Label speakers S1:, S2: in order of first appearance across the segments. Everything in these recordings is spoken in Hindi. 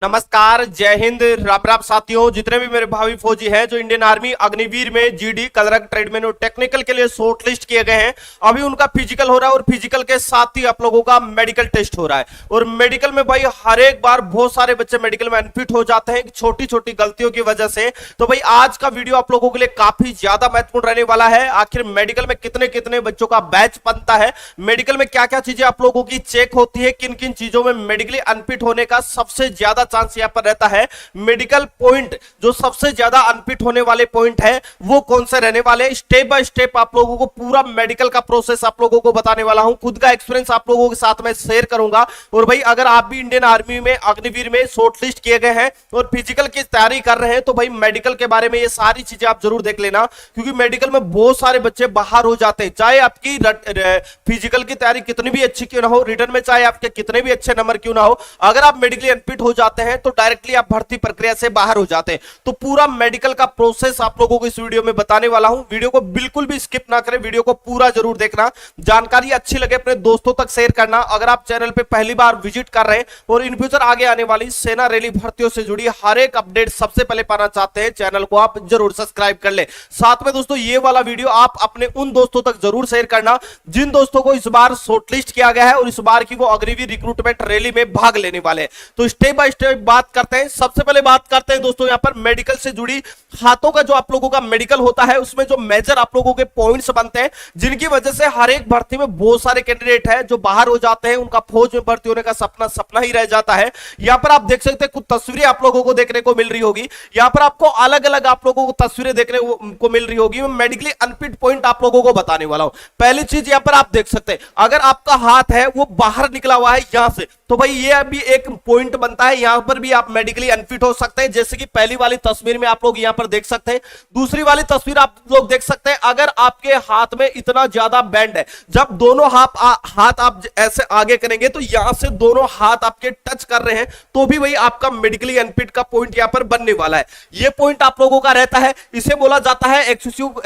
S1: नमस्कार, जय हिंद, राम राम साथियों। जितने भी मेरे भावी फौजी हैं जो इंडियन आर्मी अग्निवीर में जीडी कलरक ट्रेडमैन और टेक्निकल के लिए शॉर्ट लिस्ट किए गए हैं, अभी उनका फिजिकल हो रहा है और फिजिकल के साथ ही आप लोगों का मेडिकल टेस्ट हो रहा है। और मेडिकल में भाई हर एक बार बहुत सारे बच्चे मेडिकल में अनफिट हो जाते हैं छोटी छोटी गलतियों की वजह से। तो भाई आज का वीडियो आप लोगों के लिए काफी ज्यादा महत्वपूर्ण रहने वाला है। आखिर मेडिकल में कितने कितने बच्चों का बैच बनता है, मेडिकल में क्या क्या चीजें आप लोगों की चेक होती है, किन किन चीजों में मेडिकली अनफिट होने का सबसे ज्यादा चांस यहां पर रहता है, मेडिकल पॉइंट जो सबसे ज्यादा अनफिट होने वाले पॉइंट है वो कौन से रहने वाले, स्टेप बाय स्टेप आप लोगों को पूरा मेडिकल का प्रोसेस आप लोगों को बताने वाला हूं। खुद का एक्सपीरियंस आप लोगों के साथ में शेयर करूंगा। और भाई अगर आप भी इंडियन आर्मी में अग्निवीर में शॉर्टलिस्ट किए गए हैं और फिजिकल की तैयारी कर रहे हैं तो भाई मेडिकल के बारे में ये सारी चीजें आप जरूर देख लेना, क्योंकि मेडिकल में बहुत सारे बच्चे बाहर हो जाते हैं। चाहे आपकी फिजिकल की तैयारी कितनी भी अच्छी क्यों ना हो, रिटर्न में चाहे आपके कितने भी अच्छे नंबर क्यों ना हो, अगर आप मेडिकली अनफिट हो जाते हैं तो डायरेक्टली आप भर्ती प्रक्रिया से बाहर हो जाते हैं। तो पूरा मेडिकल का प्रोसेस आप लोगों को इस वीडियो में बताने वाला हूं। वीडियो को बिल्कुल भी स्किप ना करें, वीडियो को पूरा जरूर देखना। जानकारी अच्छी लगे अपने दोस्तों तक शेयर करना। अगर आप चैनल पे पहली बार विजिट कर रहे हैं और इन फ्यूचर आगे आने वाली सेना रैली भर्तियों से जुड़ी हर एक अपडेट सबसे पहले पाना चाहते हैं, चैनल को आप जरूर सब्सक्राइब कर ले। साथ में दोस्तों ये वाला वीडियो आप अपने उन दोस्तों तक जरूर शेयर करना जिन दोस्तों को इस बार शॉर्टलिस्ट किया गया है और इस बार की वो अग्निवीर रिक्रूटमेंट रैली में भाग लेने वाले हैं। तो स्टेप बाय स्टेप बात करते हैं। सबसे पहले बात करते हैं दोस्तों यहां पर मेडिकल से जुड़ी हाथों का जो आप लोगों का मेडिकल होता है उसमें जो मेजर आप लोगों के पॉइंट्स बनते हैं, जिनकी वजह से हर एक भर्ती में बहुत सारे कैंडिडेट हैं जो बाहर हो जाते हैं, उनका फौज में भर्ती होने का सपना सपना ही रह जाता है। यहां पर आप देख सकते हैं कुछ तस्वीरें आप लोगों को देखने को मिल रही होगी। यहां पर आपको अलग अलग आप लोगों को तस्वीरें देखने को मिल रही होगी। मैं मेडिकली अनफिट पॉइंट आप लोगों को बताने वाला हूं। पहली चीज यहां पर आप देख सकते हैं, अगर आपका हाथ है वो बाहर निकला हुआ है यहां से, तो भाई ये अभी एक पॉइंट बनता है, यहां पर भी आप मेडिकली अनफिट हो सकते हैं। जैसे कि पहली वाली तस्वीर में आप लोग यहां पर देख सकते हैं, दूसरी वाली तस्वीर आप लोग देख सकते हैं, अगर आपके हाथ में इतना ज्यादा बैंड है, जब दोनों हाथ आप ऐसे आगे करेंगे तो यहां से दोनों हाथ आपके टच कर रहे हैं तो भी भाई आपका मेडिकली अनफिट का पॉइंट यहां पर बनने वाला है। यह पॉइंट आप लोगों का रहता है, इसे बोला जाता है एक्सेसिव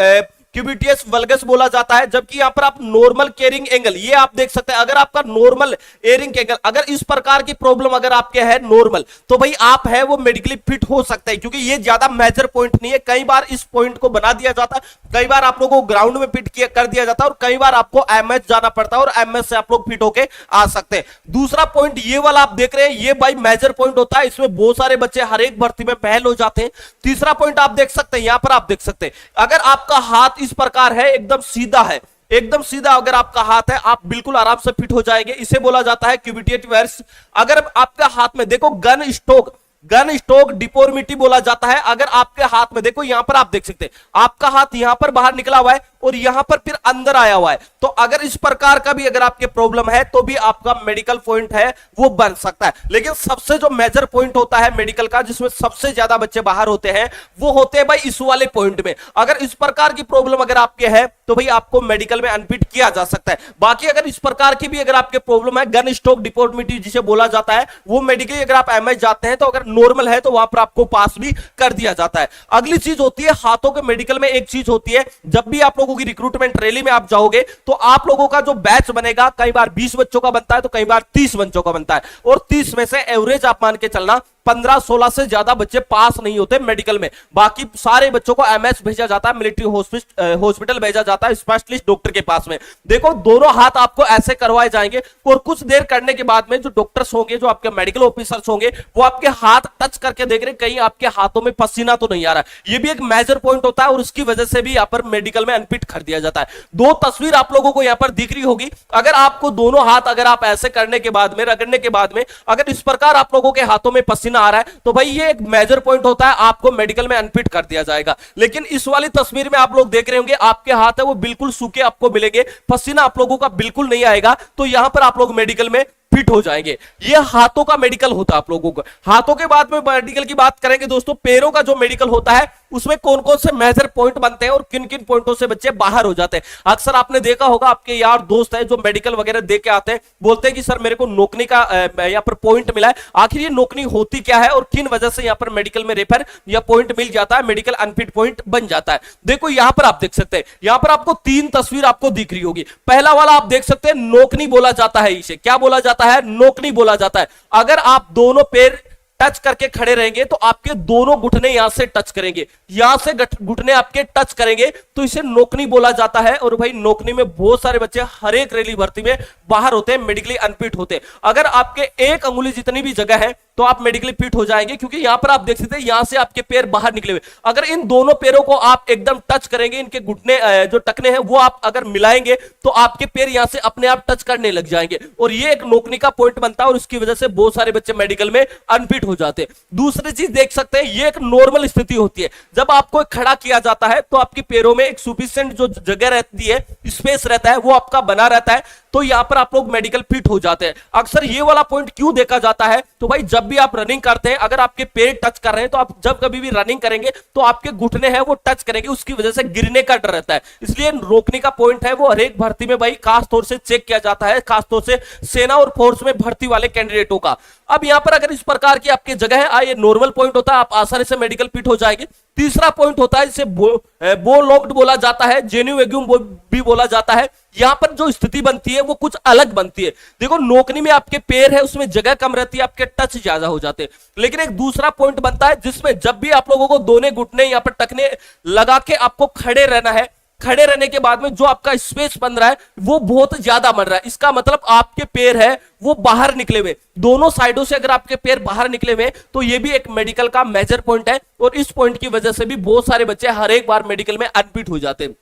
S1: क्यूबिटियस वल्गस बोला जाता है। जबकि यहां पर आप नॉर्मल केयरिंग एंगल ये आप देख सकते हैं, अगर आपका नॉर्मल एयरिंग एंगल, अगर इस प्रकार की प्रॉब्लम अगर आपके है नॉर्मल, तो भाई आप है वो मेडिकली फिट हो सकते हैं, क्योंकि ये ज्यादा मेजर पॉइंट नहीं है। कई बार इस पॉइंट को बना दिया जाता है, कई बार आप लोगों को ग्राउंड में फिट कर दिया जाता है और कई बार आपको एमएस जाना पड़ता है और एमएस से आप लोग फिट होके आ सकते हैं। दूसरा पॉइंट ये वाला आप देख रहे हैं, ये भाई मेजर पॉइंट होता है, इसमें बहुत सारे बच्चे हर एक भर्ती में पहल हो जाते हैं। तीसरा पॉइंट आप देख सकते हैं, यहां पर आप देख सकते हैं, अगर आपका हाथ इस प्रकार है, एकदम सीधा है, एकदम सीधा अगर आपका हाथ है, आप बिल्कुल आराम से फिट हो जाएंगे। इसे बोला जाता है क्यूबिटियस वर्स। अगर आपका हाथ में देखो गन स्टोक डिफॉर्मिटी बोला जाता है। अगर आपके हाथ में देखो, यहां पर आप देख सकते हैं, आपका हाथ यहां पर बाहर निकला हुआ है और यहां पर फिर अंदर आया हुआ है, तो अगर इस प्रकार का भी अगर आपके प्रॉब्लम है तो भी आपका मेडिकल पॉइंट है वो बन सकता है। लेकिन सबसे जो मेजर पॉइंट होता है मेडिकल का, जिसमें सबसे ज्यादा बच्चे बाहर होते हैं, वो होते हैं भाई इस वाले पॉइंट में। अगर इस प्रकार की प्रॉब्लम अगर आपके है तो भाई आपको मेडिकल में अनफिट किया जा सकता है। बाकी अगर इस प्रकार की भी अगर आपके प्रॉब्लम है, गन स्टोक डिफॉर्मिटी जिसे बोला जाता है, वो मेडिकली अगर आप एमएस जाते हैं तो अगर नॉर्मल है तो वहां पर आपको पास भी कर दिया जाता है। अगली चीज होती है हाथों के मेडिकल में, एक चीज होती है, जब भी आप लोगों की रिक्रूटमेंट रैली में आप जाओगे तो आप लोगों का जो बैच बनेगा, कई बार 20 बच्चों का बनता है तो कई बार 30 बच्चों का बनता है, और 30 में से एवरेज आप मान के चलना 15-16 से ज्यादा बच्चे पास नहीं होते मेडिकल में। बाकी सारे बच्चों को एमएस भेजा जाता है, मिलिट्री हॉस्पिटल भेजा जाता है स्पेशलिस्ट डॉक्टर के पास में। देखो दोनों हाथ आपको ऐसे करवाए जाएंगे और कुछ देर करने के बाद में जो डॉक्टर्स होंगे, जो आपके मेडिकल ऑफिसर्स होंगे, वो आपके हाथ टच करके देख रहे कहीं आपके हाथों में पसीना तो नहीं आ रहा है। ये भी एक मेजर पॉइंट होता है और उसकी वजह से भी यहां पर मेडिकल में अनफिट कर दिया जाता है। दो तस्वीर आप लोगों को यहां पर दिख रही होगी। अगर आपको दोनों हाथ अगर आप ऐसे करने के बाद में, रगड़ने के बाद में अगर इस प्रकार आप लोगों के हाथों में पसीना आ रहा है तो भाई ये एक मेजर पॉइंट होता है, आपको मेडिकल में अनफिट कर दिया जाएगा। लेकिन इस वाली तस्वीर में आप लोग देख रहे होंगे, आपके हाथ है वो बिल्कुल सूखे आपको मिलेंगे, पसीना आप लोगों का बिल्कुल नहीं आएगा, तो यहां पर आप लोग मेडिकल में फिट हो जाएंगे। ये हाथों का मेडिकल होता है आप लोगों को। हाथों के बाद में मेडिकल की बात करेंगे दोस्तों, पैरों का जो मेडिकल होता है उसमें कौन कौन से मेजर पॉइंट बनते हैं और किन किन पॉइंटों से बच्चे बाहर हो जाते हैं। अक्सर आपने देखा होगा, आपके यार दोस्त है जो मेडिकल वगैरह दे के आते हैं, बोलते हैं कि सर मेरे को नौकरी का यहाँ पर पॉइंट मिला है। आखिर ये नौकरी होती क्या है और किन वजह से यहाँ पर मेडिकल में रेफर या पॉइंट मिल जाता है, मेडिकल अनफिट पॉइंट बन जाता है। देखो यहां पर आप देख सकते हैं, यहां पर आपको 3 तस्वीर आपको दिख रही होगी। पहला वाला आप देख सकते हैं, नौकरी बोला जाता है, इसे क्या बोला जाता है, नौकरी बोला जाता है। अगर आप दोनों पैर टच करके खड़े रहेंगे तो आपके दोनों घुटने यहां से टच करेंगे, यहां से घुटने आपके टच करेंगे तो इसे नोकनी बोला जाता है। और भाई नोकनी में बहुत सारे बच्चे हर एक रेलवे भर्ती में बाहर होते हैं, मेडिकली अनफिट होते हैं। अगर आपके एक अंगुली जितनी भी जगह है तो आप मेडिकली फिट हो जाएंगे, क्योंकि यहां पर आप देख सकते हैं यहां से आपके पैर बाहर निकले हुए। अगर इन दोनों पैरों को आप एकदम टच करेंगे, इनके घुटने जो टकने हैं वो आप अगर मिलाएंगे तो आपके पैर यहां से अपने आप टच करने लग जाएंगे और ये एक नोकनी का पॉइंट बनता है और इसकी वजह से बहुत सारे बच्चे मेडिकल में अनफिट हो जाते हैं। दूसरी चीज देख सकते हैं, ये एक नॉर्मल स्थिति होती है। जब आपको खड़ा किया जाता है तो आपके पैरों में एक सफिशिएंट जो जगह रहती है, स्पेस रहता है, वो आपका बना रहता है, तो यहां पर आप लोग मेडिकल फिट हो जाते हैं। अक्सर ये वाला पॉइंट क्यों देखा जाता है, तो भाई जब भी आप रनिंग करते हैं, अगर आपके पैर टच कर रहे हैं तो आप जब कभी भी रनिंग करेंगे तो आपके घुटने हैं वो टच करेंगे, उसकी वजह से गिरने का डर रहता है। इसलिए रोकने का पॉइंट है वो हर एक भर्ती में भाई खास तौर से चेक किया जाता है, खास तौर से सेना और फोर्स में भर्ती वाले कैंडिडेटों का। अब यहां पर अगर इस प्रकार की आपकी जगह है, ये नॉर्मल पॉइंट होता है, आप आसानी से मेडिकल फिट हो जाएंगे। तीसरा पॉइंट होता है जिसे बो लॉक्ड बोला जाता है, जेन्यू वेग्यूम भी बोला जाता है। यहां पर जो स्थिति बनती है वो कुछ अलग बनती है। देखो नोकनी में आपके पैर है उसमें जगह कम रहती है, आपके टच ज्यादा हो जाते हैं, लेकिन एक दूसरा पॉइंट बनता है जिसमें जब भी आप लोगों को दोनों घुटने यहां पर टकने लगा के आपको खड़े रहना है, खड़े रहने के बाद में जो आपका स्पेस बन रहा है वो बहुत ज्यादा बन रहा है। इसका मतलब आपके पैर है वो बाहर निकले हुए, दोनों साइडों से अगर आपके पैर बाहर निकले हुए तो ये भी एक मेडिकल का मेजर पॉइंट है और इस पॉइंट की वजह से भी बहुत सारे बच्चे हर एक बार मेडिकल में अनफिट हो जाते हैं।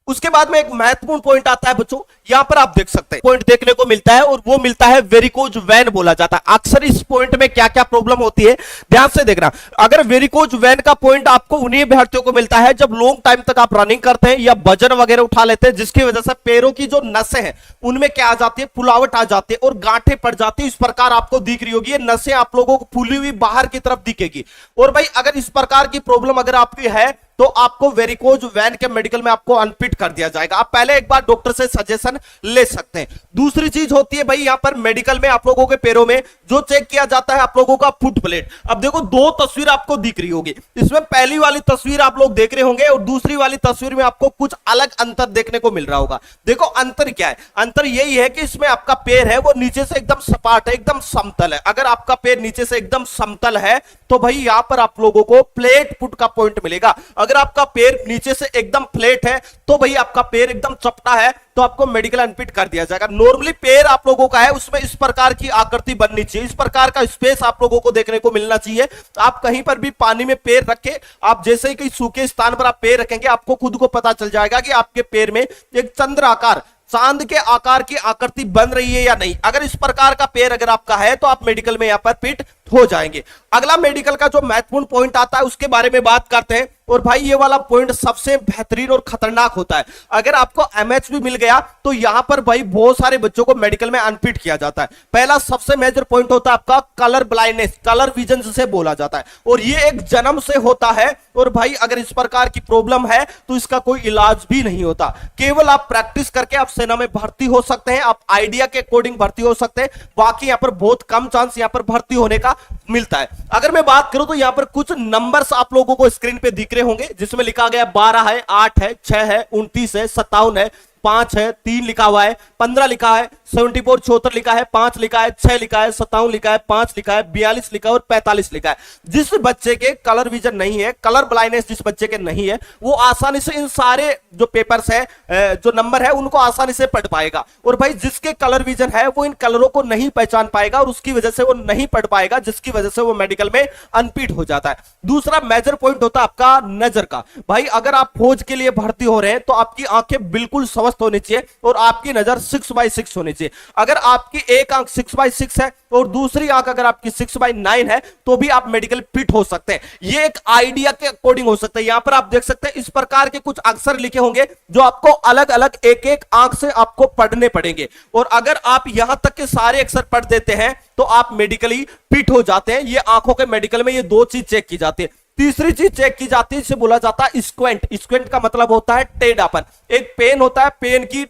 S1: उसके बाद में एक महत्वपूर्ण पॉइंट आता है बच्चों, यहां पर आप देख सकते हैं पॉइंट देखने को मिलता है और वो मिलता है वेरिकोज वेन बोला जाता है। अक्सर इस पॉइंट में क्या क्या प्रॉब्लम होती है ध्यान से देखना। अगर वेरिकोज वेन का पॉइंट आपको उन्हीं अभ्यर्थियों को मिलता है जब लॉन्ग टाइम तक आप रनिंग करते हैं या वजन वगैरह उठा लेते हैं, जिसकी वजह से पैरों की जो नसें हैं उनमें क्या आ जाती है, फुलावट आ जाती है और गांठें पड़ जाती है। इस प्रकार आपको दिख रही होगी, ये नसें आप लोगों को फूली हुई बाहर की तरफ दिखेगी। और भाई अगर इस प्रकार की प्रॉब्लम अगर आपकी है तो आपको वेरिकोज वैन के मेडिकल में आपको अनफिट कर दिया जाएगा। आप पहले एक बार डॉक्टर से सजेशन ले सकते हैं। दूसरी चीज होती है भाई यहां पर मेडिकल में आप लोगों के पैरों में जो चेक किया जाता है आप लोगों का फुट प्लेट। अब देखो दो तस्वीर आपको दिख रही होगी, इसमें पहली वाली तस्वीर आप लोग देख रहे होंगे और दूसरी वाली तस्वीर में आपको कुछ अलग अंतर देखने को मिल रहा होगा। देखो अंतर क्या है, अंतर यही है कि इसमें आपका पैर है वो नीचे से एकदम सपाट है, एकदम समतल है। अगर आपका पैर नीचे से एकदम समतल है तो भाई यहां पर आप लोगों को प्लेट फुट का पॉइंट मिलेगा। अगर आपका पैर नीचे से एकदम फ्लैट है तो भाई आपका पैर एकदम चपटा है तो आपको मेडिकल अनफिट कर दिया जाएगा। नॉर्मली पैर आप लोगों का है उसमें इस प्रकार की आकृति बननी चाहिए, इस प्रकार का स्पेस आप लोगों को देखने को मिलना चाहिए। आप कहीं पर भी पानी में पैर रखे, आप जैसे ही कहीं सूखे स्थान पर आप पैर रखेंगे आपको खुद को पता चल जाएगा कि आपके पैर में एक चंद्र आकार, चांद के आकार की आकृति बन रही है या नहीं। अगर इस प्रकार का पैर अगर आपका है तो आप मेडिकल में यहां पर फिट हो जाएंगे। अगला मेडिकल का जो महत्वपूर्ण पॉइंट आता है उसके बारे में बात करते हैं और भाई ये वाला पॉइंट सबसे बेहतरीन और खतरनाक होता है। अगर आपको एमएच भी मिल गया तो यहां पर भाई बहुत सारे बच्चों को मेडिकल में अनफिट किया जाता है। पहला सबसे मेजर पॉइंट होता है आपका कलर ब्लाइंडनेस, कलर विजन जिसे बोला जाता है और ये एक जन्म से होता है और भाई अगर इस प्रकार की प्रॉब्लम है तो इसका कोई इलाज भी नहीं होता। केवल आप प्रैक्टिस करके आप सेना में भर्ती हो सकते हैं, आप आइडिया के अकॉर्डिंग भर्ती हो सकते हैं, बाकी यहां पर बहुत कम चांस यहां पर भर्ती होने का मिलता है। अगर मैं बात करूं तो यहां पर कुछ नंबर्स आप लोगों को स्क्रीन पे दिख रहे होंगे जिसमें लिखा गया 12 है, 8 है, 6 है, 29 है, 57 है, 5 है, 3 लिखा हुआ है, 15 लिखा है, 74 74 लिखा है, 5 लिखा है, 6 लिखा है, 57 लिखा है, 5 लिखा है, 42 लिखा है और 45 लिखा है। जिस बच्चे के कलर विजन नहीं है, कलर ब्लाइंडनेस जिस बच्चे के नहीं है, वो आसानी से इन सारे जो पेपर्स है, जो नंबर है उनको आसानी से पढ़ पाएगा। और भाई जिसके कलर विजन है वो इन कलरों को नहीं पहचान पाएगा और उसकी वजह से वो नहीं पढ़ पाएगा, जिसकी वजह से वो मेडिकल में अनफिट हो जाता है। दूसरा मेजर पॉइंट होता है आपका नजर का। भाई अगर आप फौज के लिए भर्ती हो रहे हैं तो आपकी आंखें बिल्कुल स्वस्थ होनी चाहिए और आपकी नजर 6/6 होनी चाहिए। अगर आपकी एक आंख 6/6 है और दूसरी आंख अगर आपकी 6/9 है तो भी आप मेडिकल फिट हो सकते हैं। ये एक आइडिया के अकॉर्डिंग हो सकता है। यहां पर आप देख सकते हैं इस प्रकार के कुछ अक्षर लिखे होंगे जो आपको अलग अलग एक एक आंख से आपको पढ़ने पड़ेंगे और अगर आप यहां तक के सारे अक्षर पढ़ देते हैं तो आप मेडिकली फिट हो जाते हैं। ये आंखों के मेडिकल में ये दो चीज चेक की जाती है। तीसरी चीज चेक की जाती है, इसे बोला जाता है स्क्वेंट। स्क्वेंट का मतलब होता है टेढ़ापन। एक पेन होता है, पेन की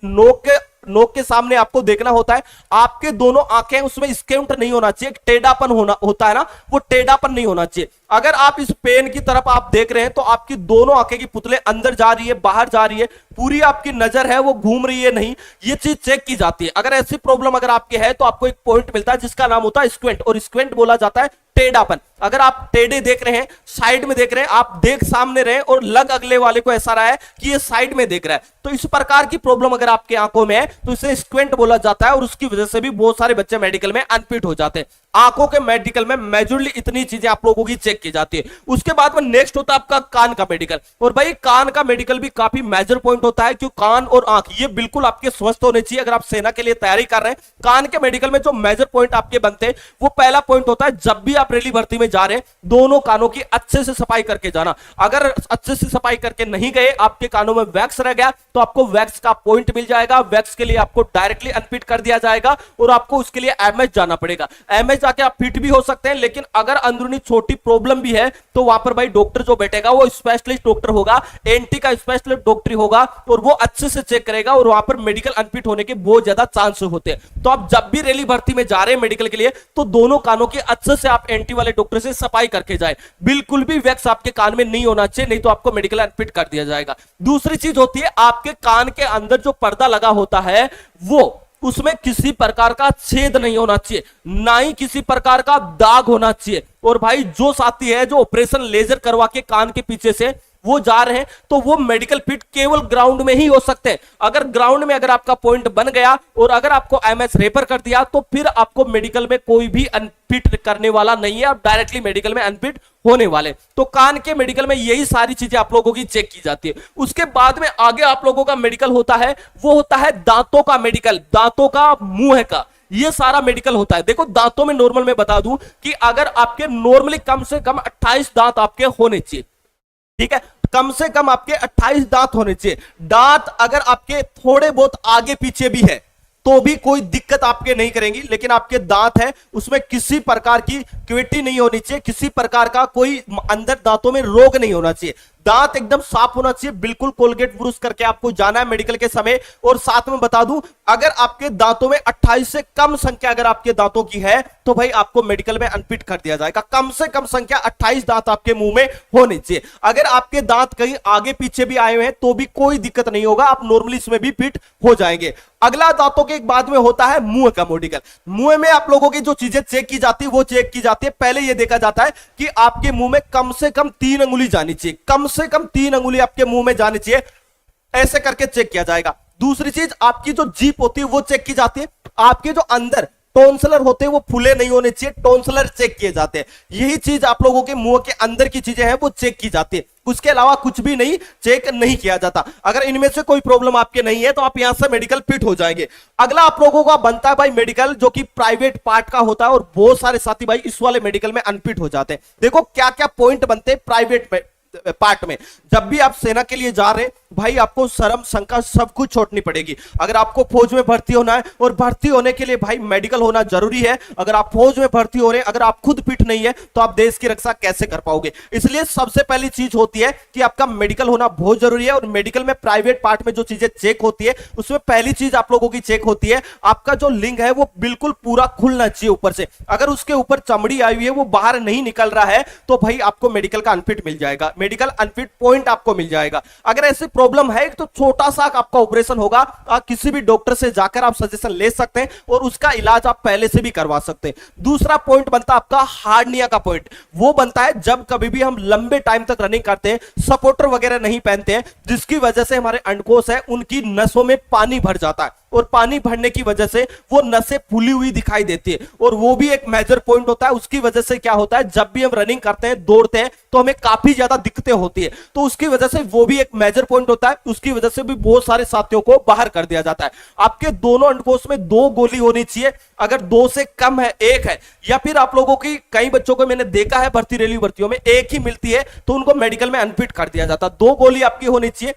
S1: नोक के सामने आपको देखना होता है, आपके दोनों आंखें उसमें स्क्वेंट नहीं होना चाहिए, टेढ़ापन होता है ना, वो टेढ़ापन नहीं होना चाहिए। अगर आप इस पेन की तरफ आप देख रहे हैं तो आपकी दोनों आंखें की पुतले अंदर जा रही है, बाहर जा रही है, पूरी आपकी नजर है वो घूम रही है नहीं, ये चीज चेक की जाती है। अगर ऐसी प्रॉब्लम अगर आपकी है तो आपको एक पॉइंट मिलता है जिसका नाम होता है स्क्वेंट और स्क्वेंट बोला जाता है टेढ़ापन, अगर आप टेढ़े देख रहे हैं, साइड में देख रहे हैं, आप देख सामने रहे और लग अगले वाले को ऐसा रहा है कि ये साइड में देख रहा है, तो इस प्रकार की प्रॉब्लम अगर आपके आंखों में है तो इसे स्क्विंट बोला जाता है और उसकी वजह से भी बहुत सारे बच्चे मेडिकल में अनफिट हो जाते हैं। आंखों के मेडिकल में मेजरली इतनी चीजें आप लोगों की चेक की जाती है। उसके बाद में नेक्स्ट होता है आपका कान का मेडिकल, और भाई कान का मेडिकल भी काफी मेजर पॉइंट होता है, क्योंकि कान और आंख ये बिल्कुल आपके स्वस्थ होने चाहिए। अगर आप सेना के लिए तैयारी कर रहे हैं, कान के मेडिकल में जो मेजर पॉइंट आपके बनते हैं वो पहला पॉइंट होता है, जब भी आप रेली भर्ती में जा रहे हैं दोनों कानों की अच्छे से सफाई करके जाना। अगर अच्छे से सफाई करके नहीं गए, आपके कानों में वैक्स रह गया, तो आपको वैक्स का पॉइंट मिल जाएगा, वैक्स के लिए आपको डायरेक्टली अनफिट कर दिया जाएगा और आपको उसके लिए एमएच जाना पड़ेगा। एमएच जाके आप फिट भी हो सकते हैं, लेकिन अगर अंदरूनी छोटी प्रॉब्लम भी है तो वहां पर भाई डॉक्टर जो बैठेगा वो स्पेशलिस्ट डॉक्टर होगा, एनटी का स्पेशलिस्ट डॉक्टर होगा और वो अच्छे से चेक करेगा और वहां पर मेडिकल अनफिट होने के बहुत ज्यादा चांस होते हैं। तो आप जब भी रैली भर्ती में जा रहे हैं मेडिकल के लिए, तो दोनों कानों की अच्छे से आप एनटी वाले डॉक्टर से सफाई करके जाए। बिल्कुल भी वैक्स आपके कान में नहीं होना चाहिए, नहीं तो आपको मेडिकल अनफिट कर दिया जाएगा। दूसरी चीज होती है आपके कान के अंदर जो पर्दा लगा होता है वो उसमें किसी प्रकार का छेद नहीं होना चाहिए, ना ही किसी प्रकार का दाग होना चाहिए। और भाई जो साथी है जो ऑपरेशन लेजर करवा के कान के पीछे से वो जा रहे हैं, तो वो मेडिकल फिट केवल ग्राउंड में ही हो सकते हैं। अगर ग्राउंड में अगर आपका पॉइंट बन गया और अगर आपको एमएस रेफर कर दिया, तो फिर आपको मेडिकल में कोई भी अनफिट करने वाला नहीं है, आप डायरेक्टली मेडिकल में अनफिट होने वाले। तो कान के मेडिकल में यही सारी चीजें आप लोगों की चेक की जाती है। उसके बाद में आगे आप लोगों का मेडिकल होता है, वो होता है दांतों का मेडिकल, दांतों का, मुंह का, ये सारा मेडिकल होता है। देखो दांतों में नॉर्मल में बता दूं कि अगर आपके नॉर्मली कम से कम 28 दांत आपके होने चाहिए, ठीक है, कम से कम आपके 28 दांत होने चाहिए। दांत अगर आपके थोड़े बहुत आगे पीछे भी है तो भी कोई दिक्कत आपके नहीं करेंगी, लेकिन आपके दांत है उसमें किसी प्रकार की क्विटी नहीं होनी चाहिए, किसी प्रकार का कोई अंदर दांतों में रोग नहीं होना चाहिए। दांत एकदम साफ होना चाहिए, बिल्कुल कोलगेट ब्रूश करके आपको जाना है मेडिकल के समय। और साथ में बता दूं, अगर आपके दांतों में 28 से कम संख्या अगर आपके दांतों की है तो भाई आपको मेडिकल में अनफिट कर दिया जाएगा। कम से कम संख्या 28 दांत आपके मुंह में होने चाहिए। अगर आपके दांत कहीं आगे पीछे भी आए हुए हैं तो भी कोई दिक्कत नहीं होगा, आप नॉर्मली इसमें भी फिट हो जाएंगे। अगला दांतों के बाद में होता है मुंह का मेडिकल। मुंह में आप लोगों की जो चीजें चेक की जाती है वो चेक की जाती है। पहले यह देखा जाता है कि आपके मुंह में कम से कम 3 अंगुली जानी चाहिए, कम से कम 3 अंगुली आपके मुंह में जानी चाहिए, ऐसे करके चेक किया जाएगा। दूसरी चीज आपकी जो जीभ होती है वो चेक की जाती है। आपके जो अंदर टॉन्सलर होते हैं वो फुले नहीं होने चाहिए, टॉन्सलर चेक किए जाते हैं। यही चीज आप लोगों के मुंह के अंदर की चीजें हैं वो चेक की जाती है, उसके अलावा कुछ भी नहीं चेक नहीं किया जाता। अगर इनमें से कोई प्रॉब्लम आपके नहीं है तो आप यहां से मेडिकल फिट हो जाएंगे। अगला आप लोगों का बनता है भाई मेडिकल, जो कि प्राइवेट पार्ट का होता है और बहुत सारे साथी भाई इस वाले मेडिकल में अनफिट हो जाते हैं। देखो क्या क्या पॉइंट बनते हैं प्राइवेट पार्ट में। जब भी आप सेना के लिए जा रहे हैं भाई आपको शर्म शंका सब कुछ छोड़नी पड़ेगी। अगर आपको फौज में भर्ती होना है और भर्ती होने के लिए भाई मेडिकल होना जरूरी है। अगर आप फौज में भर्ती हो रहे हैं, अगर आप खुद फिट नहीं है तो आप देश की रक्षा कैसे कर पाओगे। इसलिए सबसे पहली चीज होती है कि आपका मेडिकल होना बहुत जरूरी है। और मेडिकल में प्राइवेट पार्ट में जो चीजें चेक होती है उसमें पहली चीज आप लोगों की चेक होती है, आपका जो लिंग है वो बिल्कुल पूरा खुलना चाहिए ऊपर से। अगर उसके ऊपर चमड़ी आई हुई है वो बाहर नहीं निकल रहा है तो भाई आपको मेडिकल का अनफिट मिल जाएगा, मेडिकल अनफिट पॉइंट आपको मिल जाएगा। अगर ऐसे प्रॉब्लम है तो छोटा सा आपका ऑपरेशन होगा, आप किसी भी डॉक्टर से जाकर आप सजेशन ले सकते हैं और उसका इलाज आप पहले से भी करवा सकते हैं। दूसरा पॉइंट बनता है आपका हार्निया का पॉइंट। वो बनता है जब कभी भी हम लंबे टाइम तक रनिंग करते हैं, सपोर्टर वगैरह नहीं पहनते हैं, जिसकी वजह से हमारे अंडकोश है उनकी नसों में पानी भर जाता है और पानी भरने की वजह से वो नसें फूली हुई दिखाई देती है और वो भी एक मेजर पॉइंट होता है। उसकी वजह से क्या होता है, जब भी हम रनिंग करते हैं, दौड़ते हैं तो हमें काफी ज्यादा दिक्कतें होती है, तो उसकी वजह से वो भी एक मेजर पॉइंट होता है। उसकी वजह से भी बहुत सारे साथियों को बाहर कर दिया जाता है। आपके दोनों अंडकोश में 2 गोली होनी चाहिए, अगर 2 से कम है 1 है, या फिर आप लोगों की कई बच्चों को मैंने देखा है भर्ती रेलवे भर्तियों में 1 ही मिलती है तो उनको मेडिकल में अनफिट कर दिया जाता है। 2 गोली आपकी होनी चाहिए,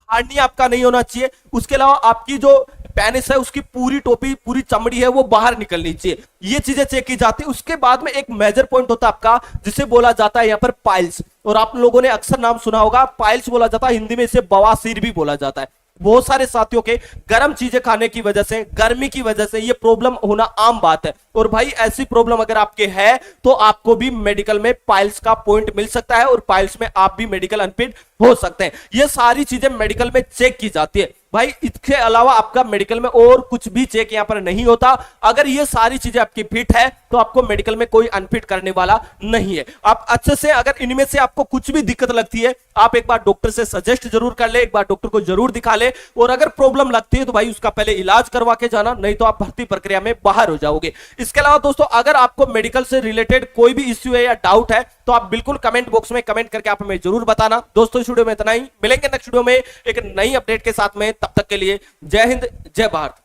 S1: हार्निया आपका नहीं होना चाहिए। उसके अलावा आपकी जो पेनिस है उसकी पूरी टोपी, पूरी चमड़ी है वो बाहर निकलनी चाहिए। ये चीजें चेक की जाती है। उसके बाद में एक मेजर पॉइंट होता है आपका जिसे बोला जाता है यहाँ पर पाइल्स, और आप लोगों ने अक्सर नाम सुना होगा, पाइल्स बोला जाता है, हिंदी में इसे बवासीर भी बोला जाता है। बहुत सारे साथियों के गर्म चीजें खाने की वजह से, गर्मी की वजह से ये प्रॉब्लम होना आम बात है। और भाई ऐसी प्रॉब्लम अगर आपके है तो आपको भी मेडिकल में पाइल्स का पॉइंट मिल सकता है और पाइल्स में आप भी मेडिकल अनफिट हो सकते हैं। ये सारी चीजें मेडिकल में चेक की जाती है। भाई इसके अलावा आपका मेडिकल में और कुछ भी चेक यहां पर नहीं होता। अगर ये सारी चीजें आपकी फिट है तो आपको मेडिकल में कोई अनफिट करने वाला नहीं है। आप अच्छे से, अगर इनमें से आपको कुछ भी दिक्कत लगती है, आप एक बार डॉक्टर से सजेस्ट जरूर कर ले, एक बार डॉक्टर को जरूर दिखा ले, और अगर प्रॉब्लम लगती है तो भाई उसका पहले इलाज करवा के जाना, नहीं तो आप भर्ती प्रक्रिया में बाहर हो जाओगे। इसके अलावा दोस्तों, अगर आपको मेडिकल से रिलेटेड कोई भी इश्यू है या डाउट है तो आप बिल्कुल कमेंट बॉक्स में कमेंट करके आप हमें जरूर बताना। दोस्तों इस वीडियो में इतना ही, मिलेंगे नेक्स्ट वीडियो में एक नई अपडेट के साथ में, तब तक के लिए जय हिंद जय भारत।